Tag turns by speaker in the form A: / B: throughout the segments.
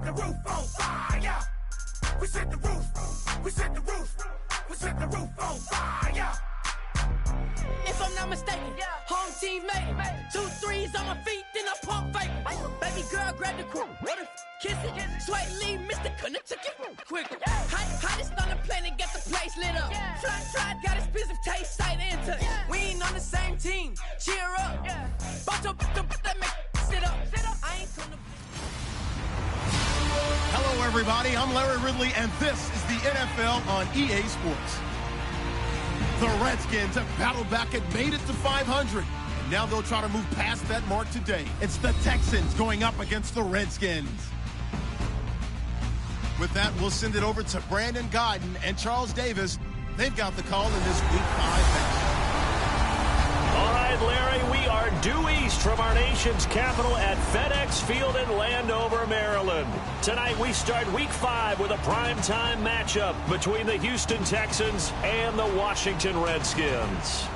A: set the roof on fire. We set the roof. We set the roof. We set the roof on fire.
B: If I'm not mistaken, home team made it. 2 threes on my feet, then I pump fake. Baby girl, grab the crew. Kiss it. Sway Lee, Mr. Couldn't took it quick. Hottest on the planet, get the place lit up. Fly, got expensive taste, sight and touch. We ain't on the same team. Cheer up. Bunch of that make sit up. I ain't gonna.
C: Hello, everybody. I'm Larry Ridley, and this is the NFL on EA Sports. The Redskins have battled back and made it to 500. And now they'll try to move past that mark today. It's the Texans going up against the Redskins. With that, we'll send it over to Brandon Godden and Charles Davis. They've got the call in this Week 5 match.
D: All right, Larry, we are due east from our nation's capital at FedEx Field in Landover, Maryland. Tonight we start Week 5 with a primetime matchup between the Houston Texans and the Washington Redskins.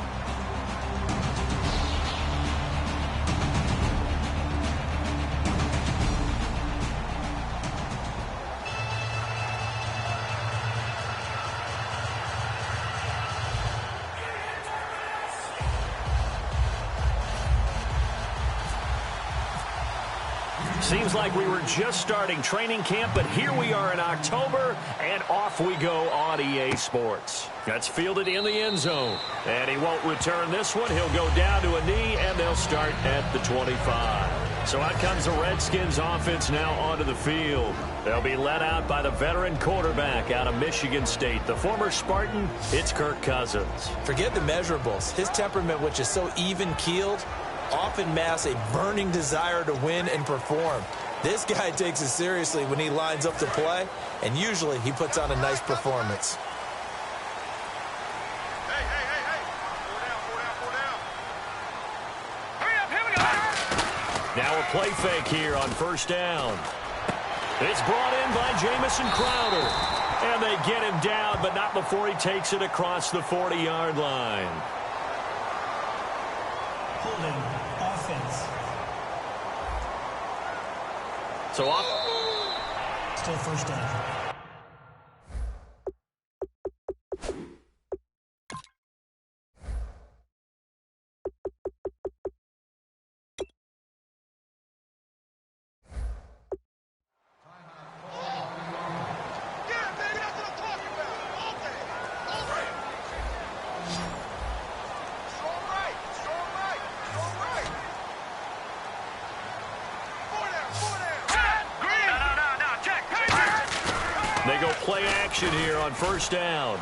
D: Seems like we were just starting training camp, but here we are in October, and off we go on EA Sports. That's fielded in the end zone, and he won't return this one. He'll go down to a knee, and they'll start at the 25. So out comes the Redskins offense now onto the field. They'll be led out by the veteran quarterback out of Michigan State. The former Spartan, it's Kirk Cousins.
E: Forget the measurables. His temperament, which is so even-keeled, often masks a burning desire to win and perform. This guy takes it seriously when he lines up to play, and usually he puts on a nice performance.
A: Hey. Hurry up, here we go.
D: Now a play fake here on first down. It's brought in by Jamison Crowder. And they get him down, but not before he takes it across the 40-yard line.
F: Holding offense.
D: So off.
F: Still first down.
D: They go play action here on first down.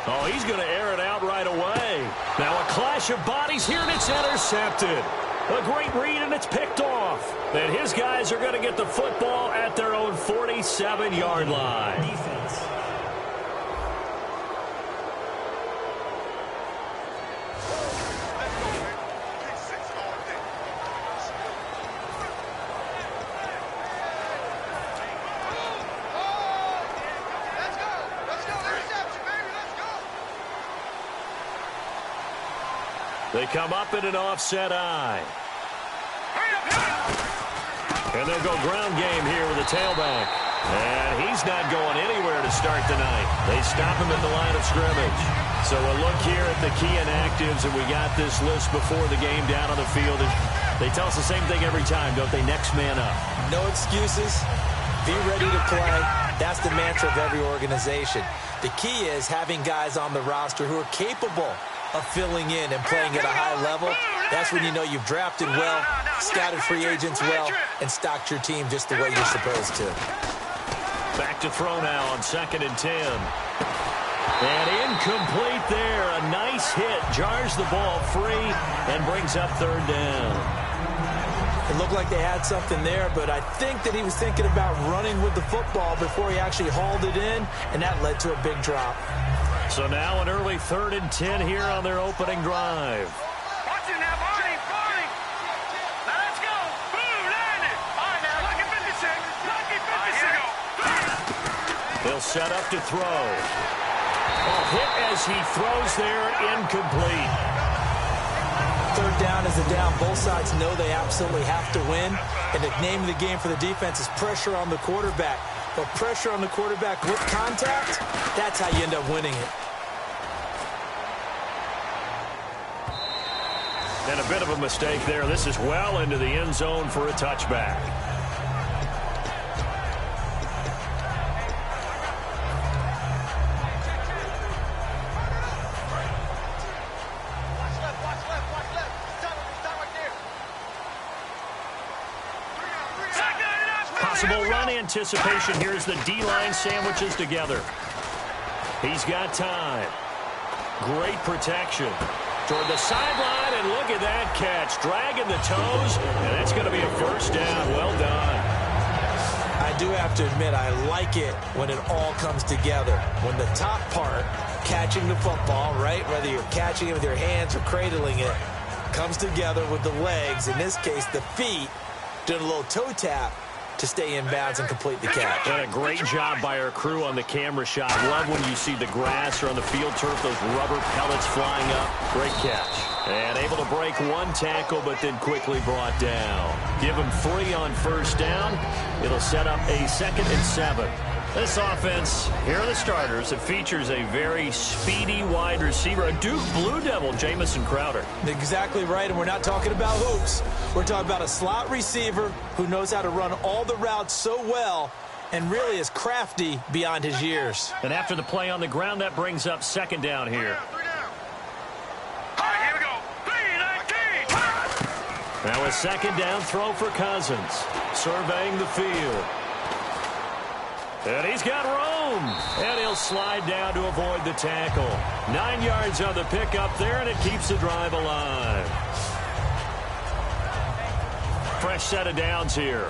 D: Oh, he's going to air it out right away. Now a clash of bodies here, and it's intercepted. A great read, and it's picked off. And his guys are going to get the football at their own 47-yard line.
F: Defense.
D: They come up in an offset eye. And they'll go ground game here with the tailback. And he's not going anywhere to start the night. They stop him at the line of scrimmage. So a look here at the key inactives, and we got this list before the game down on the field. They tell us the same thing every time, don't they? Next man up.
E: No excuses. Be ready to play. That's the mantra of every organization. The key is having guys on the roster who are capable of filling in and playing at a high level. That's when you know you've drafted well, scouted free agents well, and stocked your team just the way you're supposed to.
D: Back to throw now on 2nd and 10. And incomplete there. A nice hit. Jars the ball free and brings up 3rd down.
E: It looked like they had something there, but I think that he was thinking about running with the football before he actually hauled it in, and that led to a big drop.
D: So now an early 3rd and 10 here on their opening drive.
A: Watch it now, Barney. Now let's go. Boom, land it. All right, now, lucky 50 seconds. Lucky 50 seconds.
D: They'll set up to throw. Oh, hit as he throws there, incomplete.
E: third down is a down. Both sides know they absolutely have to win. And the name of the game for the defense is pressure on the quarterback. But pressure on the quarterback with contact, that's how you end up winning it.
D: And a bit of a mistake there. This is well into the end zone for a touchback. Possible run anticipation. Here's the D-line sandwiches together. He's got time. Great protection. Toward the sideline, and look at that catch. Dragging the toes, and that's going to be a first down. Well done.
E: I do have to admit, I like it when it all comes together. When the top part, catching the football, right, whether you're catching it with your hands or cradling it, comes together with the legs, in this case the feet, doing a little toe tap to stay in bounds and complete the catch.
D: And a great job by our crew on the camera shot. Love when you see the grass or on the field turf, those rubber pellets flying up. Great catch. And able to break one tackle, but then quickly brought down. Give him 3 on first down. It'll set up a 2nd and 7. This offense, here are the starters. It features a very speedy wide receiver, a Duke Blue Devil, Jamison Crowder.
E: Exactly right, and we're not talking about hoops. We're talking about a slot receiver who knows how to run all the routes so well and really is crafty beyond his years.
D: And after the play on the ground, that brings up 2nd down here.
A: All right, here we go. 3-19.
D: Now a 2nd down throw for Cousins. Surveying the field. And he's got room. And he'll slide down to avoid the tackle. 9 yards on the pickup there, and it keeps the drive alive. Fresh set of downs here.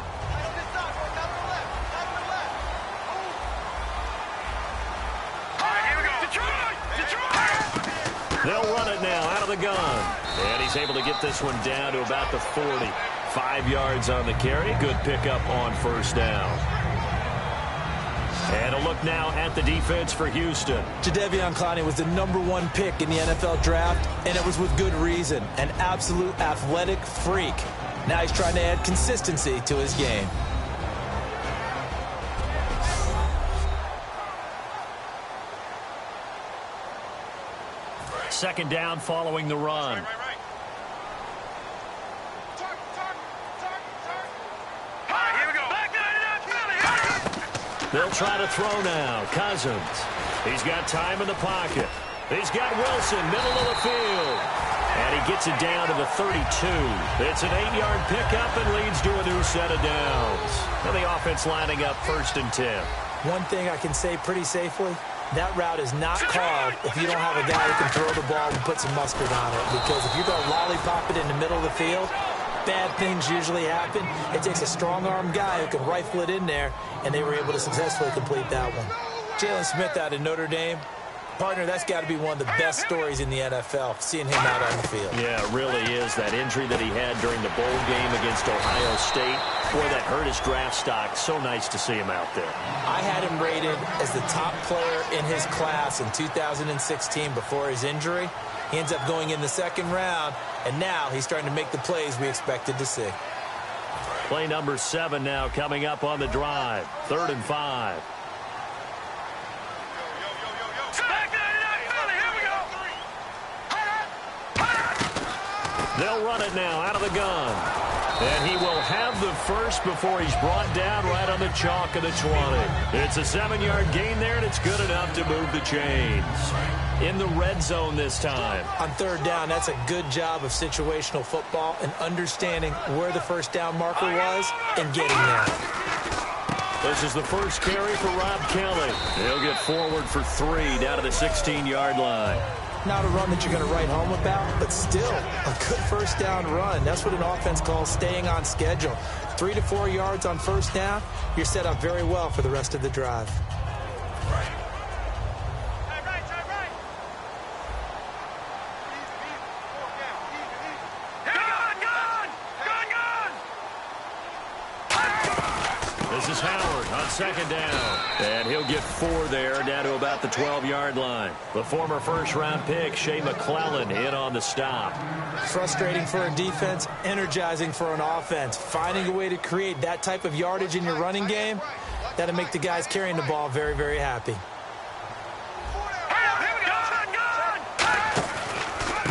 D: They'll run it now out of the gun. And he's able to get this one down to about the 40. 5 yards on the carry. Good pickup on first down. And a look now at the defense for Houston.
E: Jadeveon Clowney was the #1 pick in the NFL draft, and it was with good reason. An absolute athletic freak. Now he's trying to add consistency to his game.
D: Second down following the run. They'll try to throw now. Cousins. He's got time in the pocket. He's got Wilson, middle of the field. And he gets it down to the 32. It's an 8-yard pickup and leads to a new set of downs. And the offense lining up 1st and 10.
E: One thing I can say pretty safely, that route is not called if you don't have a guy who can throw the ball and put some mustard on it. Because if you're going to lollipop it in the middle of the field, bad things usually happen. It takes a strong-arm guy who can rifle it in there, and they were able to successfully complete that one. Jalen Smith out of Notre Dame. Partner, that's got to be one of the best stories in the NFL, seeing him out on the field.
D: Yeah, it really is. That injury that he had during the bowl game against Ohio State, boy, that hurt his draft stock. So nice to see him out there.
E: I had him rated as the top player in his class in 2016 before his injury. He ends up going in the 2nd round, and now he's starting to make the plays we expected to see.
D: Play number 7 now coming up on the drive. 3rd and 5. They'll run it now out of the gun. And he will have the first before he's brought down right on the chalk of the 20. It's a 7-yard gain there, and it's good enough to move the chains. In the red zone this time.
E: On 3rd down, that's a good job of situational football and understanding where the first down marker was and getting there.
D: This is the first carry for Rob Kelly. He'll get forward for 3 down to the 16-yard line.
E: Not a run that you're going to write home about, but still a good first down run. That's what an offense calls staying on schedule. 3 to 4 yards on first down, you're set up very well for the rest of the drive.
D: This is Howard On second down. And he'll get 4 there, down to about the 12-yard line. The former first-round pick, Shea McClellan, in on the stop.
E: Frustrating for a defense, energizing for an offense. Finding a way to create that type of yardage in your running game, that'll make the guys carrying the ball very, very happy.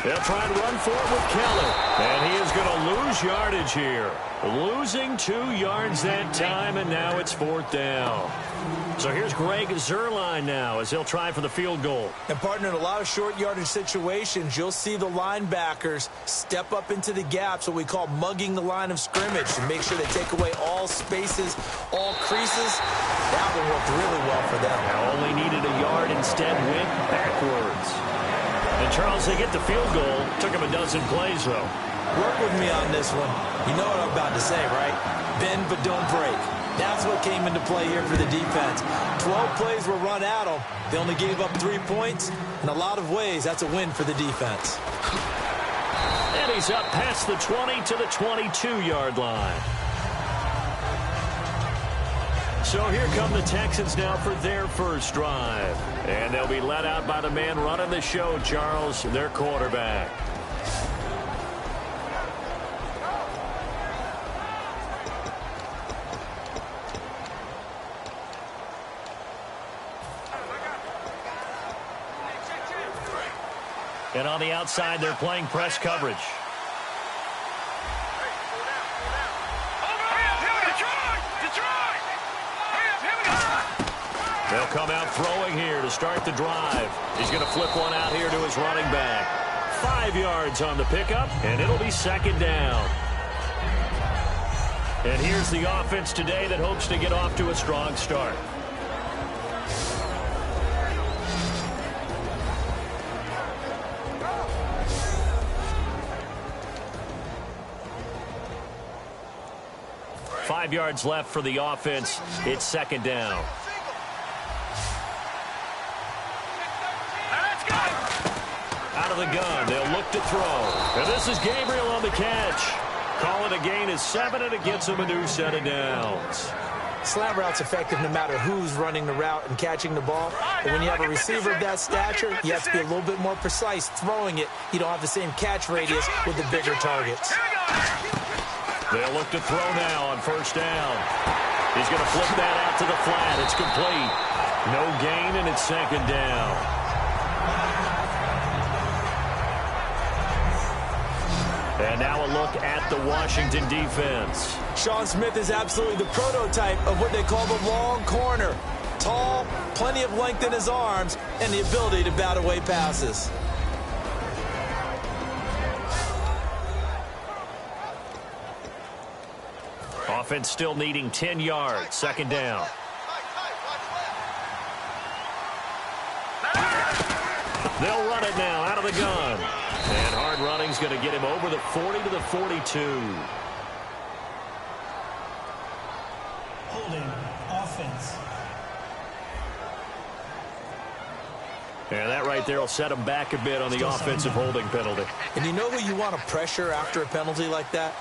D: They'll try and run for it with Kelly. And he is going to lose yardage here. Losing 2 yards that time, and now it's 4th down. So here's Greg Zuerlein now as he'll try for the field goal.
E: And, partner, in a lot of short yardage situations, you'll see the linebackers step up into the gaps, what we call mugging the line of scrimmage, to make sure they take away all spaces, all creases. That one worked really well for them.
D: Only needed a yard, instead went backwards. And, Charles, they get the field goal. Took him a dozen plays, though.
E: Work with me on this one. You know what I'm about to say, right? Bend but don't break. That's what came into play here for the defense. 12 plays were run at them. They only gave up 3 points. In a lot of ways, that's a win for the defense.
D: And he's up past the 20 to the 22-yard line. So here come the Texans now for their first drive. And they'll be led out by the man running the show, Charles, their quarterback. And on the outside, they're playing press coverage. They'll come out throwing here to start the drive. He's going to flip one out here to his running back. 5 yards on the pickup, and it'll be 2nd down. And here's the offense today that hopes to get off to a strong start. Five yards left for the offense. It's 2nd down. Out of the gun, they'll look to throw. And this is Gabriel on the catch. Call it a gain of 7, and it gets him a new set of downs.
E: Slant route's effective no matter who's running the route and catching the ball. But when you have a receiver of that stature, you have to be a little bit more precise throwing it. You don't have the same catch radius with the bigger targets.
D: They'll look to throw now on 1st down. He's going to flip that out to the flat. It's complete. No gain, and it's 2nd down. And now a look at the Washington defense.
E: Sean Smith is absolutely the prototype of what they call the long corner. Tall, plenty of length in his arms, and the ability to bat away passes.
D: Offense still needing 10 yards. 2nd down. They'll run it now out of the gun. And hard running's going to get him over the 40 to the 42.
F: Holding offense.
D: And that right there will set him back a bit on the offensive holding penalty.
E: And you know who you want to pressure after a penalty like that?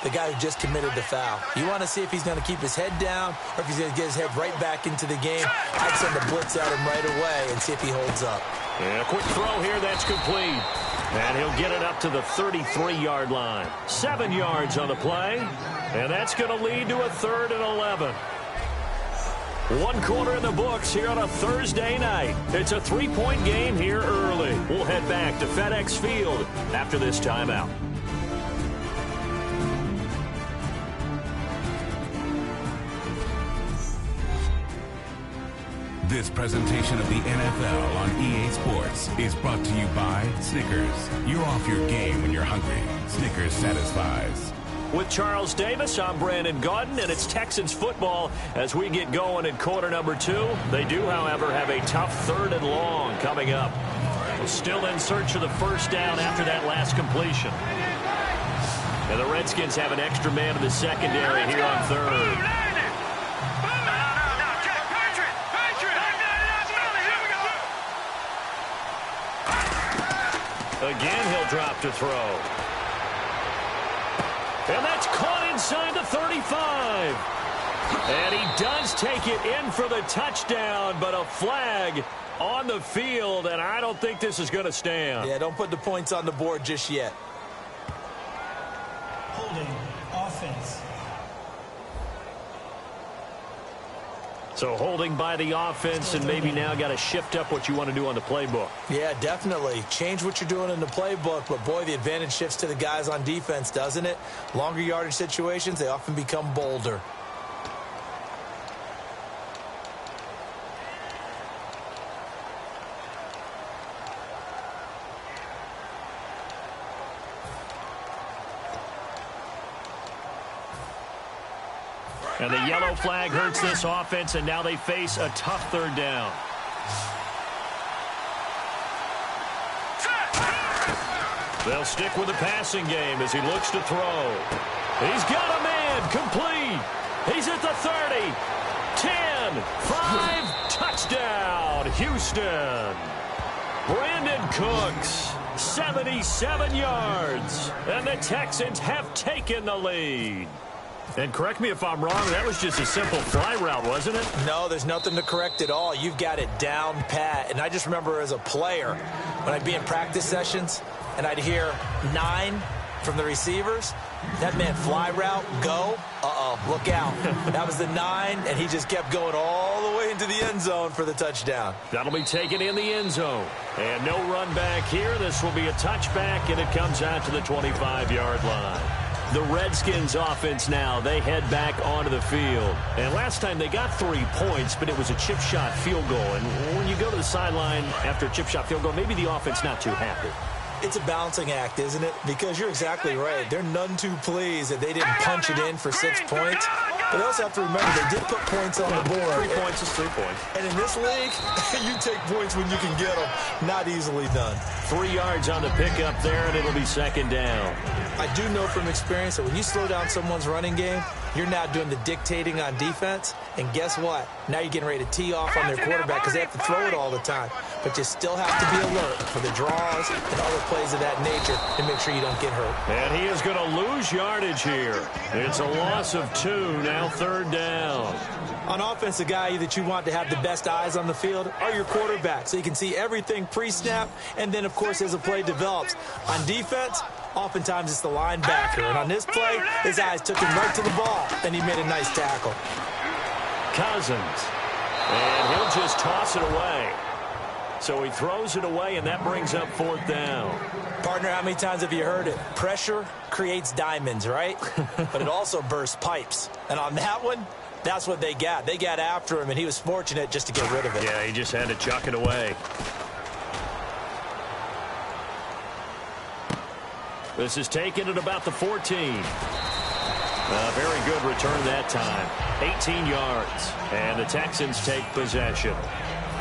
E: The guy who just committed the foul. You want to see if he's going to keep his head down or if he's going to get his head right back into the game. I'd send a blitz at him right away and see if he holds up.
D: And a quick throw here, that's complete. And he'll get it up to the 33-yard line. 7 yards on the play. And that's going to lead to a 3rd and 11. 1 quarter in the books here on a Thursday night. It's a 3-point game here early. We'll head back to FedEx Field after this timeout.
G: This presentation of the NFL on EA Sports is brought to you by Snickers. You're off your game when you're hungry. Snickers satisfies.
D: With Charles Davis, I'm Brandon Gaudin, and it's Texans football as we get going in quarter number 2. They do, however, have a tough 3rd and long coming up. Still in search of the 1st down after that last completion. And the Redskins have an extra man in the secondary here on 3rd. Again, he'll drop to throw. And that's caught inside the 35. And he does take it in for the touchdown, but a flag on the field, and I don't think this is going to stand.
E: Yeah, don't put the points on the board just yet.
F: Holding offense.
D: So holding by the offense, and maybe now got to shift up what you want to do on the playbook.
E: Yeah, definitely. Change what you're doing in the playbook, but boy, the advantage shifts to the guys on defense, doesn't it? Longer yardage situations, they often become bolder.
D: And the yellow flag hurts this offense, and now they face a tough third down. They'll stick with the passing game as he looks to throw. He's got a man, complete. He's at the 30, 10, 5, touchdown, Houston. Brandon Cooks, 77 yards, and the Texans have taken the lead. And correct me if I'm wrong, that was just a simple fly route, wasn't it?
E: No, there's nothing to correct at all. You've got it down pat. And I just remember as a player, when I'd be in practice sessions and I'd hear 9 from the receivers, that meant fly route, go, look out. That was the 9, and he just kept going all the way into the end zone for the touchdown.
D: That'll be taken in the end zone. And no run back here. This will be a touchback, and it comes out to the 25-yard line. The Redskins offense now, they head back onto the field. And last time they got 3 points, but it was a chip shot field goal. And when you go to the sideline after a chip shot field goal, maybe the offense not too happy.
E: It's a balancing act, isn't it? Because you're exactly right. They're none too pleased that they didn't punch it in for 6 points. But they also have to remember they did put points on the board.
D: 3 points is 3 points.
E: And in this league, you take points when you can get them. Not easily done.
D: 3 yards on the pickup there, and it'll be second down.
E: I do know from experience that when you slow down someone's running game, you're now doing the dictating on defense. And guess what? Now you're getting ready to tee off on their quarterback because they have to throw it all the time. But you still have to be alert for the draws and other plays of that nature to make sure you don't get hurt.
D: And he is going to lose yardage here. It's a loss of 2, now third down.
E: On offense, the guy that you want to have the best eyes on the field are your quarterbacks, so you can see everything pre-snap, and then, of course, as the play develops. On defense, oftentimes it's the linebacker. And on this play, his eyes took him right to the ball, and he made a nice tackle.
D: Cousins. And he'll just toss it away. So he throws it away, and that brings up fourth down.
E: Partner, how many times have you heard it? Pressure creates diamonds, right? But it also bursts pipes. And on that one, that's what they got. They got after him, and he was fortunate just to get rid of it.
D: Yeah, he just had to chuck it away. This is taken at about the 14. Very good return that time. 18 yards. And the Texans take possession.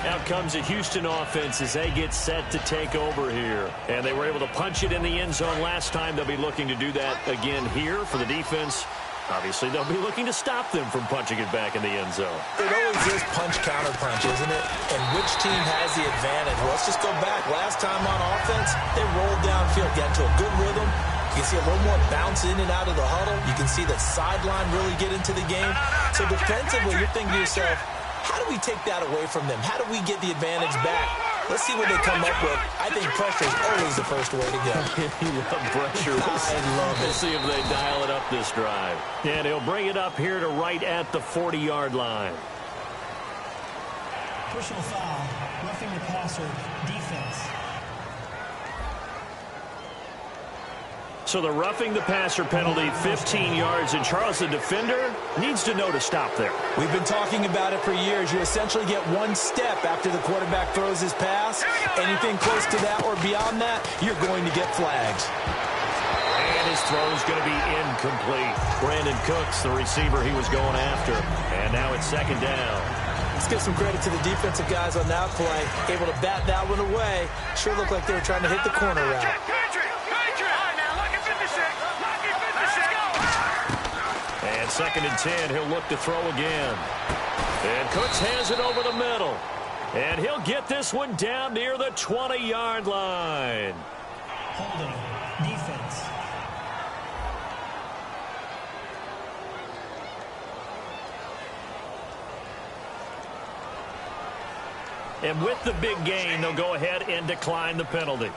D: Out comes the Houston offense as they get set to take over here. And they were able to punch it in the end zone last time. They'll be looking to do that again here for the defense. Obviously, they'll be looking to stop them from punching it back in the end zone.
E: It always is punch-counter-punch, isn't it? And which team has the advantage? Well, let's just go back. Last time on offense, they rolled downfield, got into a good rhythm. You can see a little more bounce in and out of the huddle. You can see the sideline really get into the game. So defensively, you're thinking to yourself, how do we take that away from them? How do we get the advantage back? Let's see what they come up with. I think pressure is always the first way to go.
D: You love pressure.
E: I love it.
D: We'll see if they dial it up this drive. And he'll bring it up here to right at the 40-yard line.
F: Personal foul, roughing the passer, defense.
D: So the roughing the passer penalty, 15 yards. And Charles, the defender, needs to know to stop there.
E: We've been talking about it for years. You essentially get one step after the quarterback throws his pass. Anything close to that or beyond that, you're going to get flags.
D: And his throw is going to be incomplete. Brandon Cooks, the receiver he was going after. And now it's second down.
E: Let's give some credit to the defensive guys on that play. Able to bat that one away. Sure looked like they were trying to hit the corner route.
D: And second and 10, he'll look to throw again. And Cooks has it over the middle. And he'll get this one down near the 20-yard line.
F: Holding, defense.
D: And with the big gain, they'll go ahead and decline the penalty.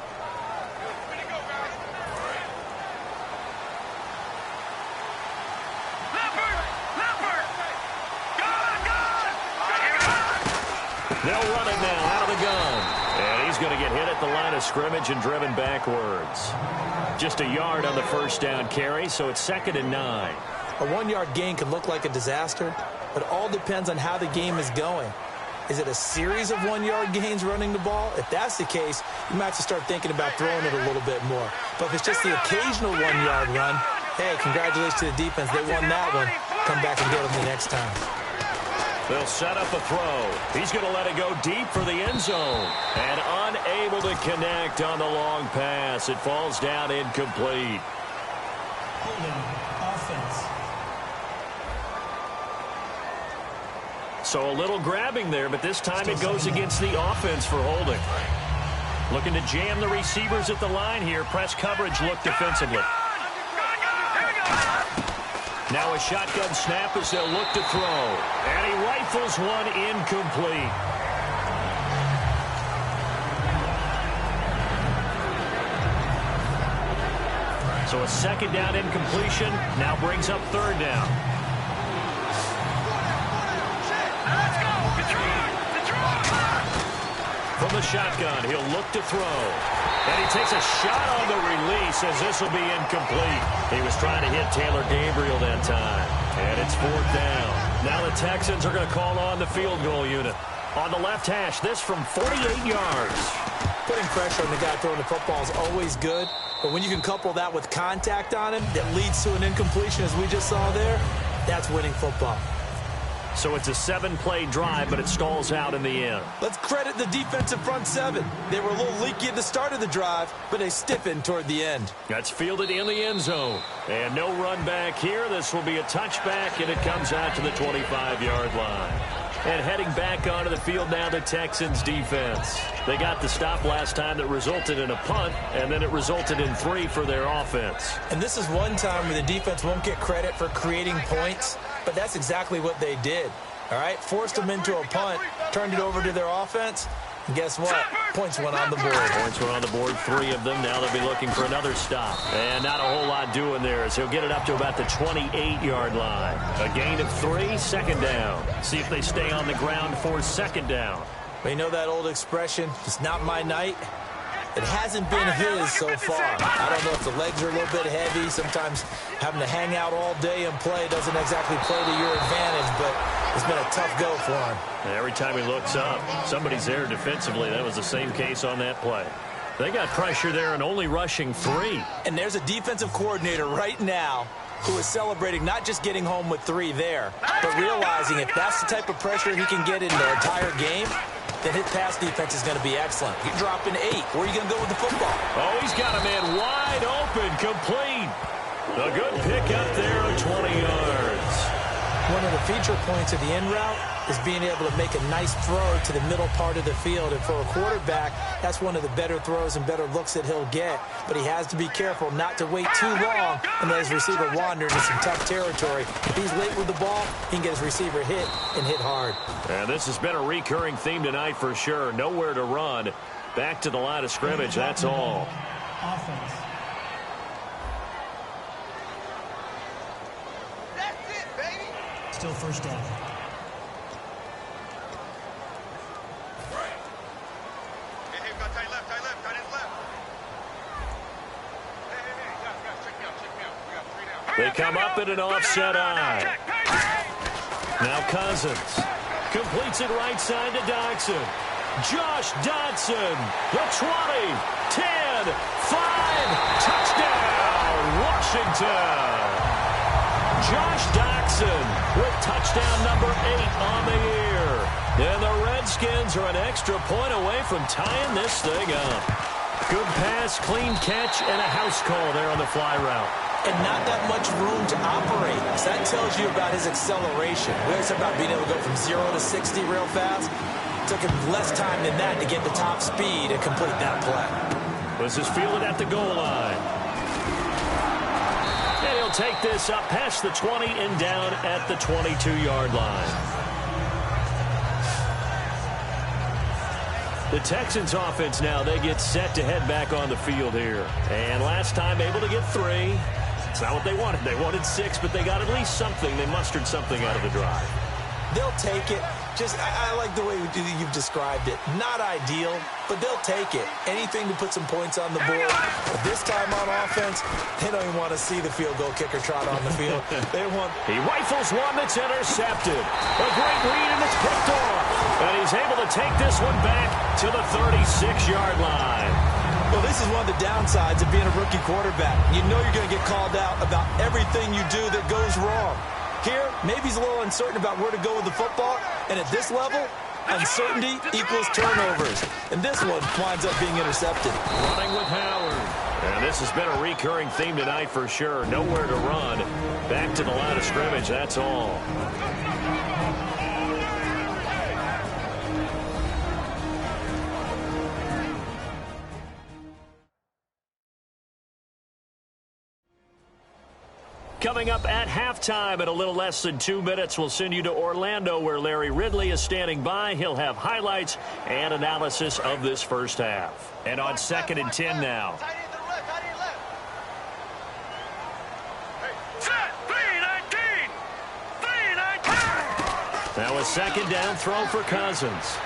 D: They'll run it now out of the gun. And he's going to get hit at the line of scrimmage and driven backwards. Just a yard on the first down carry, so it's 2nd and 9.
E: A 1-yard gain can look like a disaster, but it all depends on how the game is going. Is it a series of 1-yard gains running the ball? If that's the case, you might have to start thinking about throwing it a little bit more. But if it's just the occasional 1-yard run, hey, congratulations to the defense. They won that one. Come back and get them the next time.
D: They'll set up a throw. He's going to let it go deep for the end zone. And unable to connect on the long pass. It falls down incomplete.
F: Holding offense.
D: So a little grabbing there, but this time it goes against the offense for holding. Looking to jam the receivers at the line here. Press coverage look defensively. Now a shotgun snap as they'll look to throw. And he rifles one incomplete. So a 2nd down incompletion now brings up 3rd down. From the shotgun, he'll look to throw. And he takes a shot on the release as this will be incomplete. He was trying to hit Taylor Gabriel that time. And it's 4th down. Now the Texans are going to call on the field goal unit. On the left hash, this from 48 yards.
E: Putting pressure on the guy throwing the football is always good. But when you can couple that with contact on him that leads to an incompletion, as we just saw there, that's winning football.
D: So it's a 7-play drive, but it stalls out in the end.
E: Let's credit the defensive front 7. They were a little leaky at the start of the drive, but they stiffened toward the end.
D: That's fielded in the end zone. And no run back here. This will be a touchback, and it comes out to the 25-yard line. And heading back onto the field now, the Texans defense. They got the stop last time that resulted in a punt, and then it resulted in 3 for their offense.
E: And this is one time where the defense won't get credit for creating points, but that's exactly what they did. All right, forced them into a punt, turned it over to their offense, and guess what? Points went on the board.
D: Points went on the board, 3 of them. Now they'll be looking for another stop. And not a whole lot doing there as he'll get it up to about the 28-yard line. A gain of 3, 2nd down. See if they stay on the ground for 2nd down.
E: But you know that old expression, it's not my night? It hasn't been his so far. I don't know if the legs are a little bit heavy. Sometimes having to hang out all day and play doesn't exactly play to your advantage, but it's been a tough go for him.
D: And every time he looks up, somebody's there defensively. That was the same case on that play. They got pressure there and only rushing 3.
E: And there's a defensive coordinator right now who is celebrating not just getting home with 3 there, but realizing if that's the type of pressure he can get in the entire game, then his pass defense is going to be excellent. You're dropping 8. Where are you going to go with the football?
D: Oh, he's got a man wide open, complete. A good pick up there at 20 yards.
E: One of the feature points of the end route is being able to make a nice throw to the middle part of the field. And for a quarterback, that's one of the better throws and better looks that he'll get. But he has to be careful not to wait too long and let his receiver wander into some tough territory. If he's late with the ball, he can get his receiver hit and hit hard.
D: And this has been a recurring theme tonight for sure. Nowhere to run. Back to the line of scrimmage, that's all.
F: Offense. Still 1st down.
D: They come up in an offset eye. Now Cousins completes it right side to Dodson. Josh Dodson, the 20, 10, 5, touchdown, Washington. Josh Dodson with touchdown number 8 on the year. And the Redskins are an extra point away from tying this thing up. Good pass, clean catch, and a house call there on the fly route.
E: And not that much room to operate. So that tells you about his acceleration. We always talk about being able to go from 0 to 60 real fast. It took him less time than that to get the top speed and complete that play.
D: This is fielded at the goal line. And he'll take this up past the 20 and down at the 22-yard line. The Texans offense now, they get set to head back on the field here. And last time able to get 3. It's not what they wanted. They wanted 6, but they got at least something. They mustered something out of the drive.
E: They'll take it. I like the way you've described it. Not ideal, but they'll take it. Anything to put some points on the board. But this time on offense, they don't even want to see the field goal kicker trot on the field.
D: He rifles one that's intercepted. A great read, and it's picked off. And he's able to take this one back to the 36-yard line.
E: Well, this is one of the downsides of being a rookie quarterback. You know you're going to get called out about everything you do that goes wrong. Here, maybe he's a little uncertain about where to go with the football, and at this level, uncertainty equals turnovers. And this one winds up being intercepted.
D: Running with Howard. And this has been a recurring theme tonight for sure. Nowhere to run. Back to the line of scrimmage, that's all. Coming up at halftime in a little less than 2 minutes, we'll send you to Orlando where Larry Ridley is standing by. He'll have highlights and analysis of this first half. And on 2nd and 10 now. Now a 2nd down throw for Cousins.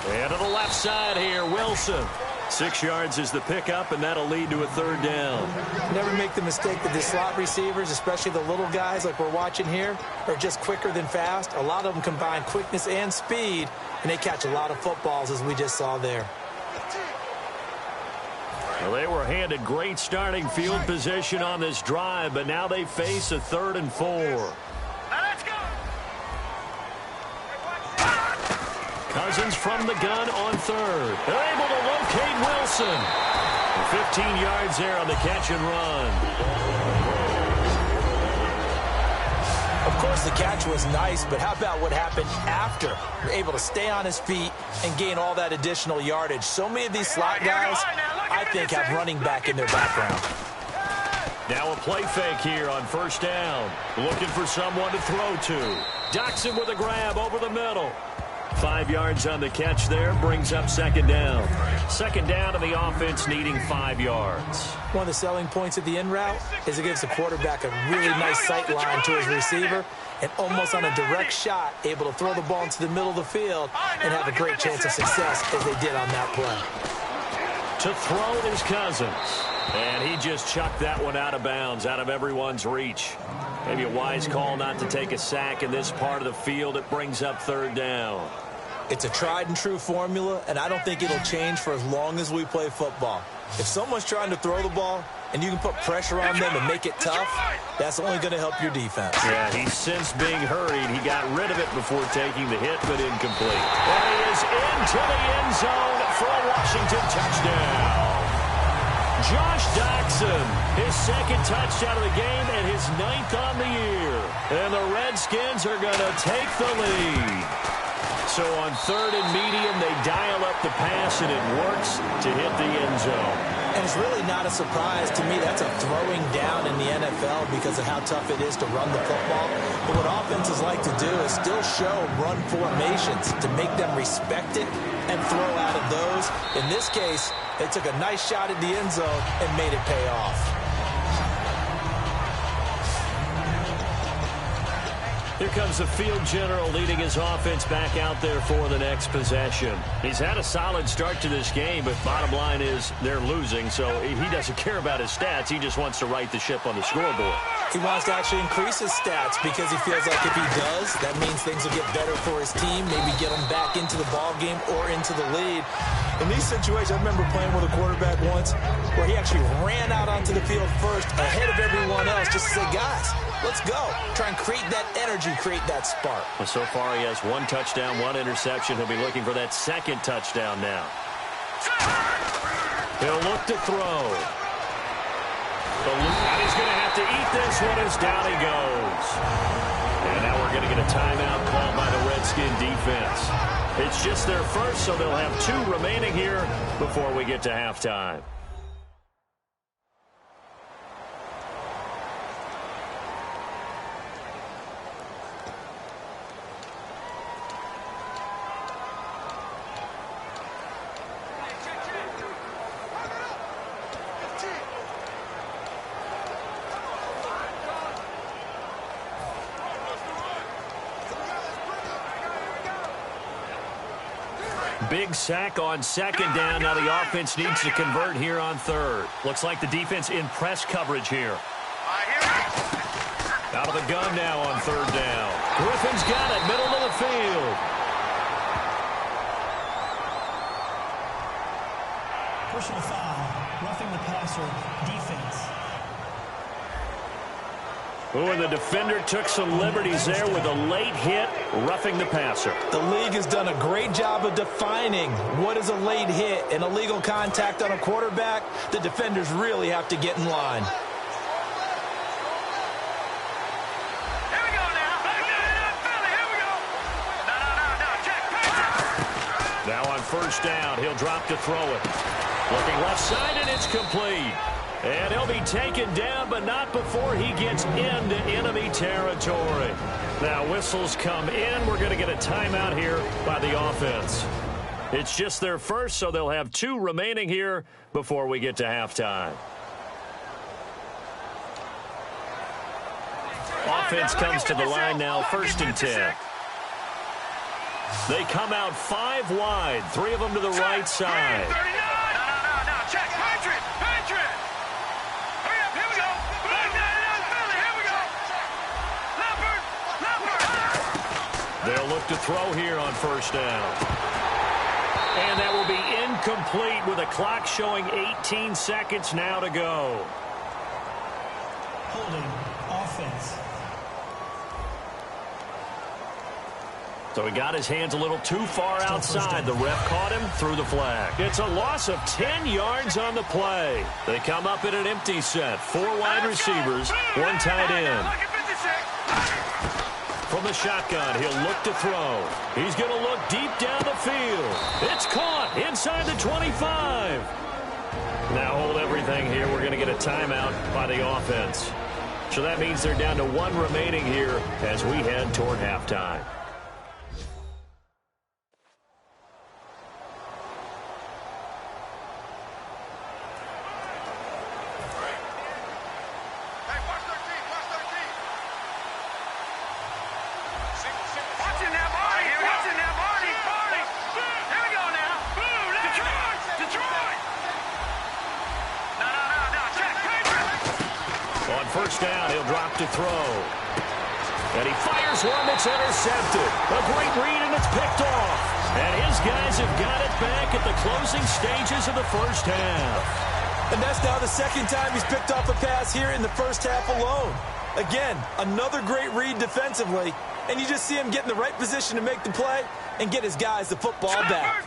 D: And to the left side here, Wilson. 6 yards is the pickup, and that'll lead to a 3rd down.
E: Never make the mistake that the slot receivers, especially the little guys like we're watching here, are just quicker than fast. A lot of them combine quickness and speed, and they catch a lot of footballs, as we just saw there.
D: Well, they were handed great starting field position on this drive, but now they face a 3rd and 4. Cousins from the gun on 3rd. They're able to locate Wilson. 15 yards there on the catch and run.
E: Of course, the catch was nice, but how about what happened after? We're able to stay on his feet and gain all that additional yardage. So many of these slot guys, I think, have running back in their background.
D: Now a play fake here on 1st down. Looking for someone to throw to. Doxson with a grab over the middle. 5 yards on the catch there, brings up 2nd down. 2nd down to the offense needing 5 yards.
E: One of the selling points of the in route is it gives the quarterback a really nice sight line to his receiver and almost on a direct shot able to throw the ball into the middle of the field and have a great chance of success as they did on that play.
D: To throw is Cousins. And he just chucked that one out of bounds, out of everyone's reach. Maybe a wise call not to take a sack in this part of the field. It brings up 3rd down.
E: It's a tried and true formula, and I don't think it'll change for as long as we play football. If someone's trying to throw the ball and you can put pressure on them and make it tough, that's only going to help your defense.
D: Yeah, he's since being hurried. He got rid of it before taking the hit, but incomplete. And he is into the end zone for a Washington touchdown. Josh Doxson, his 2nd touchdown of the game and his 9th on the year. And the Redskins are going to take the lead. So on 3rd and medium, they dial up the pass, and it works to hit the end zone.
E: And it's really not a surprise to me. That's a throwing down in the NFL because of how tough it is to run the football. But what offenses like to do is still show run formations to make them respect it and throw out of those. In this case, they took a nice shot at the end zone and made it pay off.
D: Here comes the field general leading his offense back out there for the next possession. He's had a solid start to this game, but bottom line is they're losing, so he doesn't care about his stats. He just wants to right the ship on the scoreboard.
E: He wants to actually increase his stats because he feels like if he does, that means things will get better for his team, maybe get him back into the ball game or into the lead. In these situations, I remember playing with a quarterback once where he actually ran out onto the field first ahead of everyone else just to say, guys, let's go. Try and create that energy, create that spark.
D: Well, so far, he has 1 touchdown, 1 interception. He'll be looking for that 2nd touchdown now. He'll look to throw. And he's going to have to eat this one as down he goes. And now we're going to get a timeout called by the Redskin defense. It's just their first, so they'll have 2 remaining here before we get to halftime. Big sack on second down. Now the offense needs to convert here on third. Looks like the defense in press coverage here. Out of the gun now on third down. Griffin's got it, middle of the field.
F: Personal foul, roughing the passer, defense.
D: Oh, and the defender took some liberties there with a late hit, roughing the passer.
E: The league has done a great job of defining what is a late hit and illegal contact on a quarterback. The defenders really have to get in line.
A: Here we go now. Here we go. No. Check.
D: Now on first down, he'll drop to throw it. Looking left side, and it's complete. And he'll be taken down, but not before he gets into enemy territory. Now whistles come in. We're going to get a timeout here by the offense. It's just their first, so they'll have 2 remaining here before we get to halftime. Offense comes to the line now, 1st and 10. They come out 5 wide, 3 of them to the right side.
A: No. Check. Patriot. Hurry up. Here we go. Here we go. Leopard.
D: They'll look to throw here on first down. And that will be incomplete with a clock showing 18 seconds now to go.
F: Holding, offense.
D: So he got his hands a little too far outside. The ref caught him, threw the flag. It's a loss of 10 yards on the play. They come up in an empty set. 4 wide receivers, 1 tight end. From the shotgun, he'll look to throw. He's going to look deep down the field. It's caught inside the 25. Now hold everything here. We're going to get a timeout by the offense. So that means they're down to 1 remaining here as we head toward halftime. First down, he'll drop to throw. And he fires one that's intercepted. A great read, and it's picked off. And his guys have got it back at the closing stages of the first half.
E: And that's now the 2nd time he's picked off a pass here in the first half alone. Again, another great read defensively. And you just see him get in the right position to make the play and get his guys the football back.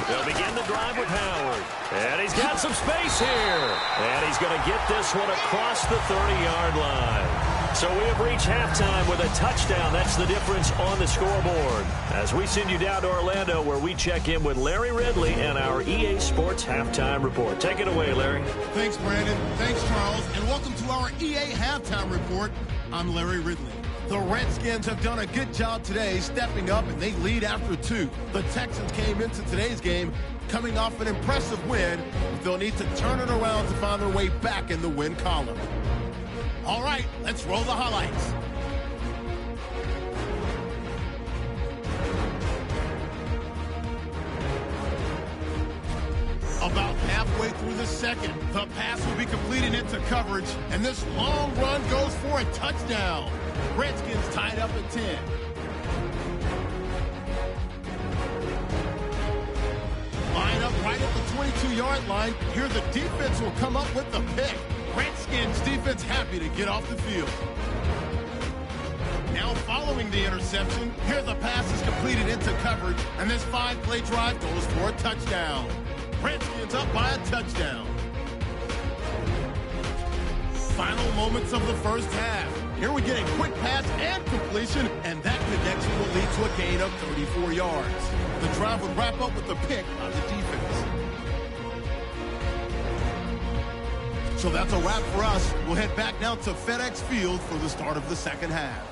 D: They'll begin the drive with Howard. And he's got some space here. And he's going to get this one across the 30-yard line. So we have reached halftime with a touchdown. That's the difference on the scoreboard. As we send you down to Orlando, where we check in with Larry Ridley and our EA Sports Halftime Report. Take it away, Larry.
C: Thanks, Brandon. Thanks, Charles. And welcome to our EA Halftime Report. I'm Larry Ridley. The Redskins have done a good job today stepping up, and they lead after 2. The Texans came into today's game coming off an impressive win, but they'll need to turn it around to find their way back in the win column. All right, let's roll the highlights. About halfway through the second, the pass will be completed into coverage, and this long run goes for a touchdown. Redskins tied up at 10. Line up right at the 22-yard line. Here the defense will come up with the pick. Redskins defense happy to get off the field. Now following the interception, here the pass is completed into coverage, and this 5-play drive goes for a touchdown. Redskins up by a touchdown. Final moments of the first half. Here we get a quick pass and completion, and that connection will lead to a gain of 34 yards. The drive would wrap up with the pick on the defense. So that's a wrap for us. We'll head back now to FedEx Field for the start of the second half.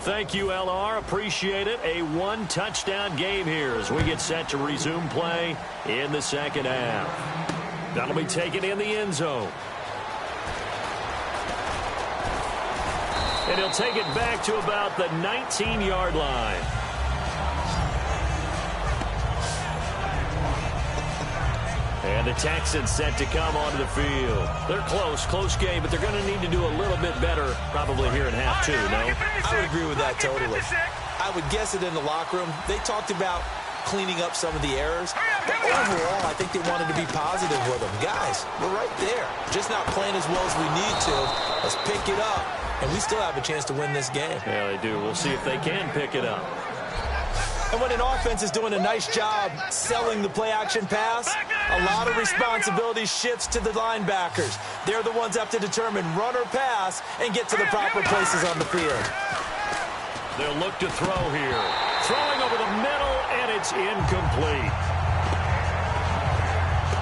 D: Thank you, LR. Appreciate it. A 1-touchdown game here as we get set to resume play in the second half. That'll be taken in the end zone. And he'll take it back to about the 19-yard line. And the Texans set to come onto the field. They're close game, but they're going to need to do a little bit better probably here in half two, no?
E: I would agree with that totally. I would guess it in the locker room. They talked about cleaning up some of the errors, but overall, I think they wanted to be positive with them. Guys, we're right there. Just not playing as well as we need to. Let's pick it up, and we still have a chance to win this game.
D: Yeah, they do. We'll see if they can pick it up.
E: And when an offense is doing a nice job selling the play-action pass, a lot of responsibility shifts to the linebackers. They're the ones that have to determine run or pass and get to the proper places on the field.
D: They'll look to throw here. Throwing over the middle, and it's incomplete.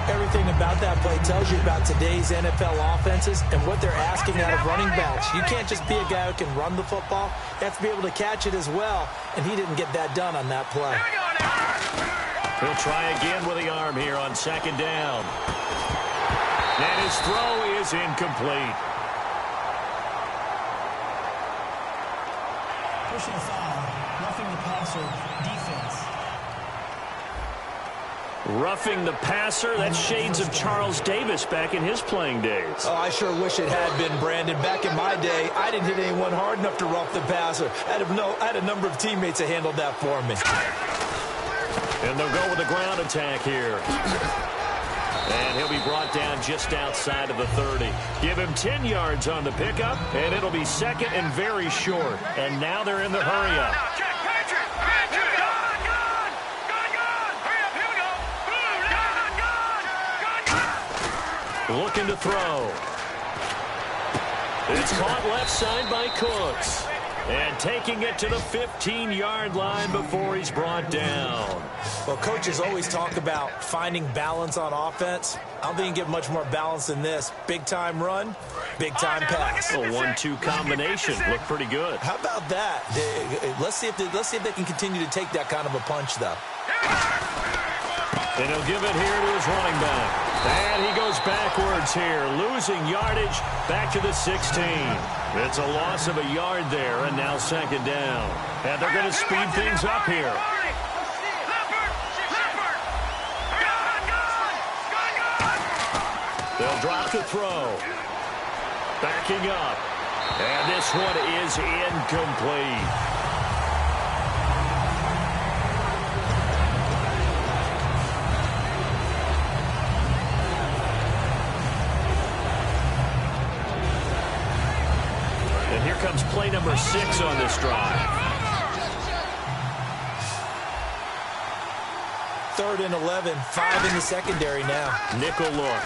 E: Everything about that play tells you about today's NFL offenses and what they're asking out of running backs. You can't just be a guy who can run the football. You have to be able to catch it as well, and he didn't get that done on that play.
D: He'll try again with the arm here on second down. And his throw is incomplete.
F: Personal foul, roughing the passer, defense.
D: Roughing the passer, that's shades of Charles Davis back in his playing days.
E: Oh, I sure wish it had been, Brandon. Back in my day, I didn't hit anyone hard enough to rough the passer. I had a number of teammates that handled that for me.
D: And they'll go with the ground attack here. And he'll be brought down just outside of the 30. Give him 10 yards on the pickup, and it'll be second and very short. And now they're in the hurry-up. Looking to throw. It's caught left side by Cooks. And taking it to the 15-yard line before he's brought down.
E: Well, coaches always talk about finding balance on offense. I don't think you can get much more balance than this. Big-time run, big-time pass.
D: A 1-2 combination. Looked pretty good.
E: How about that? Let's see if they can continue to take that kind of a punch, though.
D: And he'll give it here to his running back. And he goes backwards here, losing yardage back to the 16. It's a loss of a yard there, and now second down. And they're going to speed things up here. They'll drop to throw. Backing up. And this one is incomplete. Here comes play number 6 on this drive.
E: 3rd and 11, 5 in the secondary now.
D: Nickel look.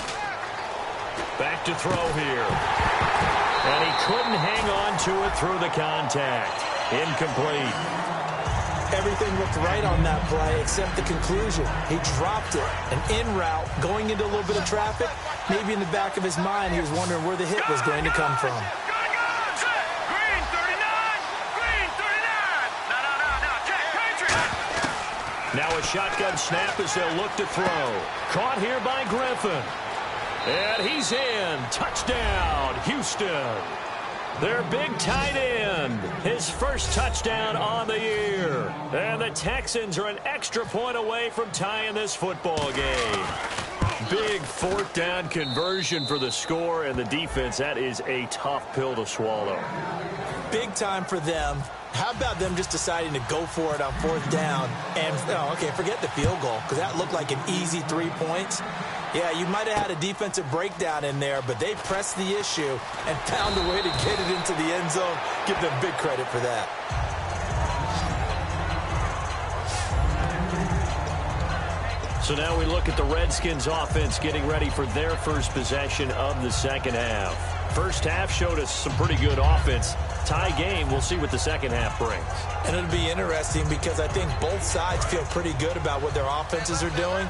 D: Back to throw here. And he couldn't hang on to it through the contact. Incomplete.
E: Everything looked right on that play except the conclusion. He dropped it. An in route, going into a little bit of traffic. Maybe in the back of his mind, he was wondering where the hit was going to come from.
D: Now a shotgun snap as they'll look to throw. Caught here by Griffin. And he's in. Touchdown, Houston. Their big tight end. His first touchdown on the year. And the Texans are an extra point away from tying this football game. Big 4th down conversion for the score, and the defense, that is a tough pill to swallow.
E: Big time for them. How about them just deciding to go for it on 4th down? And, forget the field goal, because that looked like an easy 3 points. Yeah, you might have had a defensive breakdown in there, but they pressed the issue and found a way to get it into the end zone. Give them big credit for that.
D: So now we look at the Redskins offense getting ready for their first possession of the second half. First half showed us some pretty good offense. Tie game, we'll see what the second half brings.
E: And it'll be interesting because I think both sides feel pretty good about what their offenses are doing.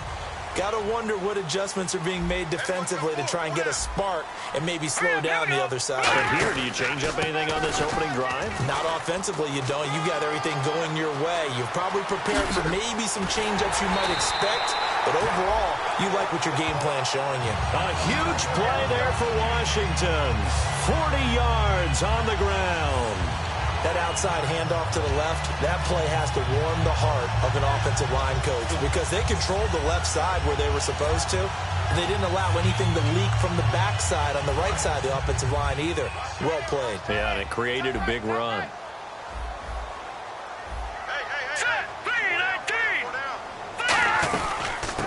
E: Got to wonder what adjustments are being made defensively to try and get a spark and maybe slow down the other side.
D: But here, do you change up anything on this opening drive?
E: Not offensively, you don't. You got everything going your way. You've probably prepared for maybe some change-ups you might expect, but overall, you like what your game plan's showing you.
D: A huge play there for Washington. 40 yards on the ground.
E: That outside handoff to the left, that play has to warm the heart of an offensive line coach because they controlled the left side where they were supposed to. They didn't allow anything to leak from the backside on the right side of the offensive line either. Well played.
D: Yeah, and it created a big run.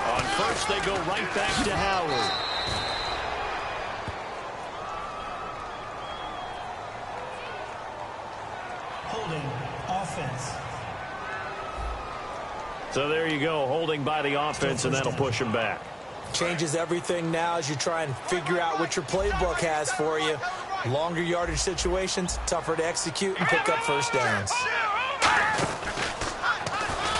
D: On first, they go right back to Howard.
F: Holding offense.
D: So there you go, holding by the offense, and that'll push him back.
E: Changes everything now as you try and figure out what your playbook has for you. Longer yardage situations, tougher to execute and pick up first downs.